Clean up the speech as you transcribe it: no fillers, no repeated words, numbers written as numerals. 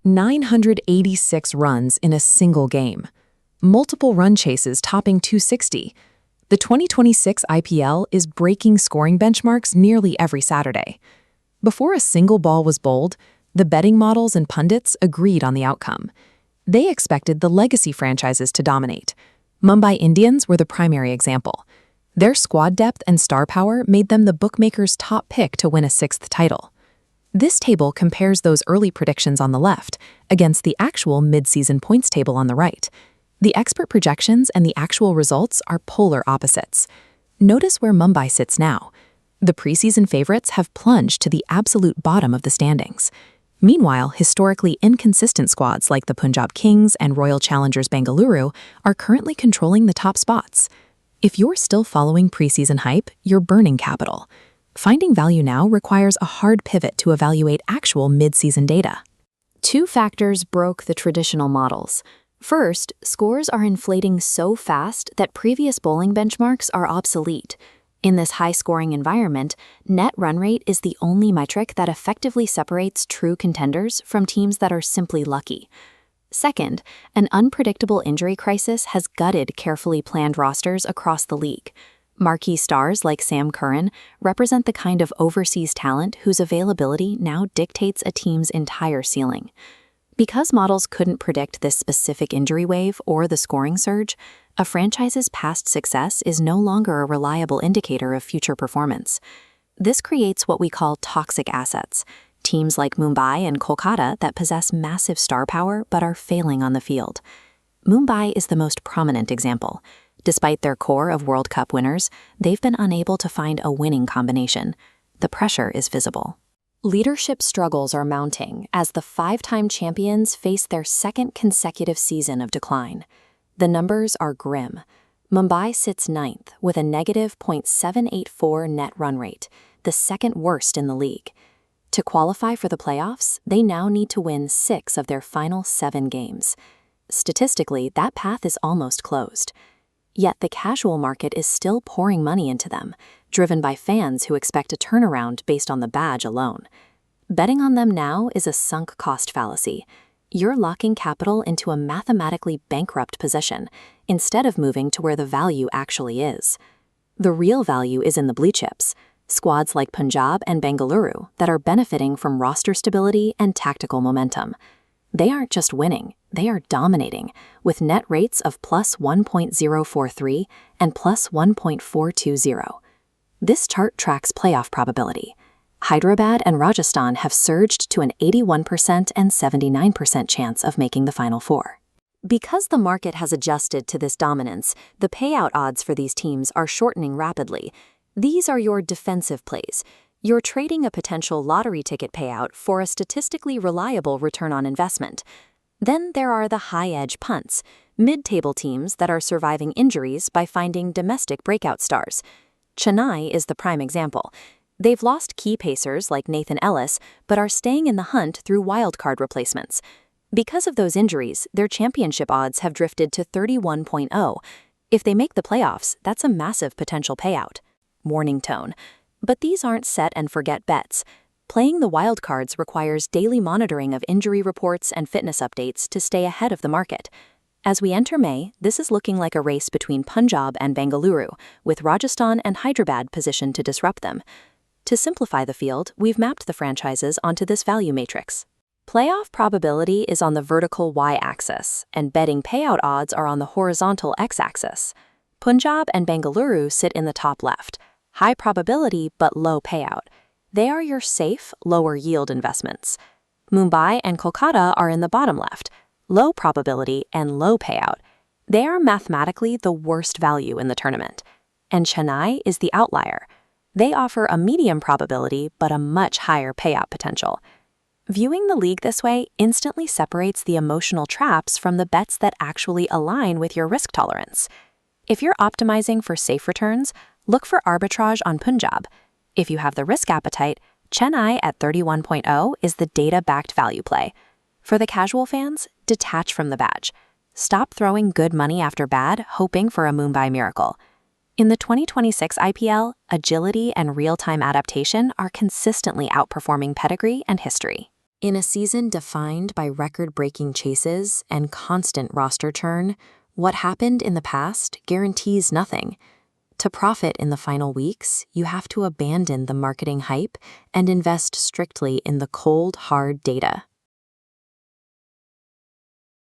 986 runs in a single game. Multiple run chases topping 260. The 2026 IPL is breaking scoring benchmarks nearly every Saturday. Before a single ball was bowled, the betting models and pundits agreed on the outcome. They expected the legacy franchises to dominate. Mumbai Indians were the primary example. Their squad depth and star power made them the bookmakers' top pick to win a sixth title. This table compares those early predictions on the left against the actual mid-season points table on the right. The expert projections and the actual results are polar opposites. Notice where Mumbai sits now. The preseason favorites have plunged to the absolute bottom of the standings. Meanwhile, historically inconsistent squads like the Punjab Kings and Royal Challengers Bengaluru are currently controlling the top spots. If you're still following preseason hype, you're burning capital. Finding value now requires a hard pivot to evaluate actual mid-season data. Two factors broke the traditional models. First, scores are inflating so fast that previous bowling benchmarks are obsolete. In this high-scoring environment, net run rate is the only metric that effectively separates true contenders from teams that are simply lucky. Second, an unpredictable injury crisis has gutted carefully planned rosters across the league. Marquee stars like Sam Curran represent the kind of overseas talent whose availability now dictates a team's entire ceiling. Because models couldn't predict this specific injury wave or the scoring surge, a franchise's past success is no longer a reliable indicator of future performance. This creates what we call toxic assets, teams like Mumbai and Kolkata that possess massive star power but are failing on the field. Mumbai is the most prominent example. Despite their core of World Cup winners, they've been unable to find a winning combination. The pressure is visible. Leadership struggles are mounting as the five-time champions face their second consecutive season of decline. The numbers are grim. Mumbai sits ninth with a negative .784 net run rate, the second worst in the league. To qualify for the playoffs, they now need to win 6 of their final 7 games. Statistically, that path is almost closed. Yet the casual market is still pouring money into them, driven by fans who expect a turnaround based on the badge alone. Betting on them now is a sunk cost fallacy. You're locking capital into a mathematically bankrupt position, instead of moving to where the value actually is. The real value is in the blue chips, squads like Punjab and Bengaluru that are benefiting from roster stability and tactical momentum. They aren't just winning, they are dominating, with net rates of plus 1.043 and plus 1.420. This chart tracks playoff probability. Hyderabad and Rajasthan have surged to an 81% and 79% chance of making the Final Four. Because the market has adjusted to this dominance, the payout odds for these teams are shortening rapidly. These are your defensive plays. You're trading a potential lottery ticket payout for a statistically reliable return on investment. Then there are the high-edge punts, mid-table teams that are surviving injuries by finding domestic breakout stars. Chennai is the prime example. They've lost key pacers like Nathan Ellis, but are staying in the hunt through wildcard replacements. Because of those injuries, their championship odds have drifted to 31.0. If they make the playoffs, that's a massive potential payout. Warning tone. But these aren't set-and-forget bets. Playing the wild cards requires daily monitoring of injury reports and fitness updates to stay ahead of the market. As we enter May, this is looking like a race between Punjab and Bengaluru, with Rajasthan and Hyderabad positioned to disrupt them. To simplify the field, we've mapped the franchises onto this value matrix. Playoff probability is on the vertical y-axis, and betting payout odds are on the horizontal x-axis. Punjab and Bengaluru sit in the top left. High probability but low payout. They are your safe, lower yield investments. Mumbai and Kolkata are in the bottom left. Low probability and low payout. They are mathematically the worst value in the tournament. And Chennai is the outlier. They offer a medium probability but a much higher payout potential. Viewing the league this way instantly separates the emotional traps from the bets that actually align with your risk tolerance. If you're optimizing for safe returns, look for arbitrage on Punjab. If you have the risk appetite, Chennai at 31.0 is the data-backed value play. For the casual fans, detach from the badge. Stop throwing good money after bad, hoping for a Mumbai miracle. In the 2026 IPL, agility and real-time adaptation are consistently outperforming pedigree and history. In a season defined by record-breaking chases and constant roster churn, what happened in the past guarantees nothing. To profit in the final weeks, you have to abandon the marketing hype and invest strictly in the cold, hard data.